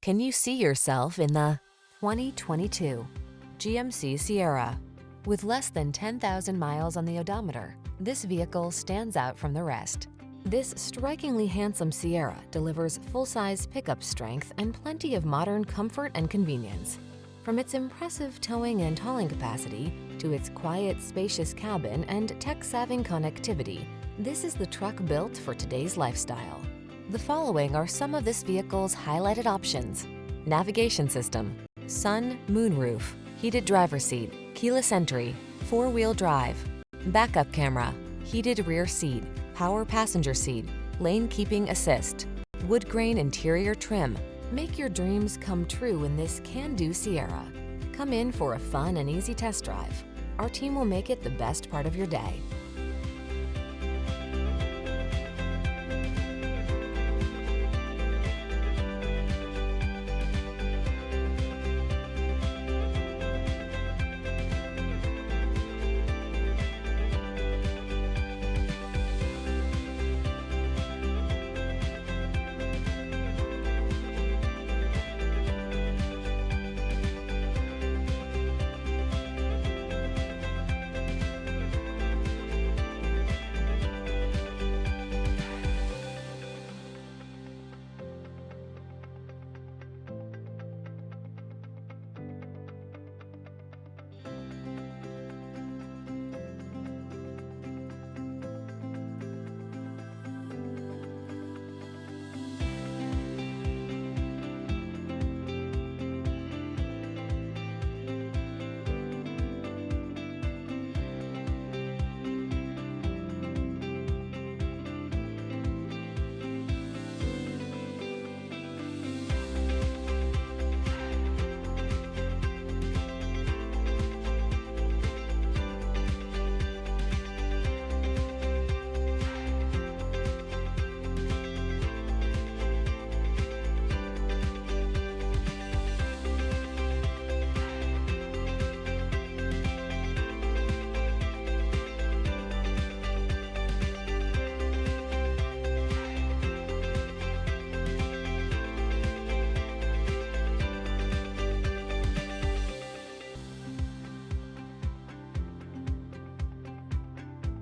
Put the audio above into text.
Can you see yourself in the 2022 GMC Sierra? With less than 10,000 miles on the odometer, this vehicle stands out from the rest. This strikingly handsome Sierra delivers full-size pickup strength and plenty of modern comfort and convenience. From its impressive towing and hauling capacity to its quiet, spacious cabin and tech-savvy connectivity, this is the truck built for today's lifestyle. The following are some of this vehicle's highlighted options: navigation system, sun, moonroof, heated driver's seat, keyless entry, four-wheel drive, backup camera, heated rear seat, power passenger seat, lane keeping assist, wood grain interior trim. Make your dreams come true in this can-do Sierra. Come in for a fun and easy test drive. Our team will make it the best part of your day.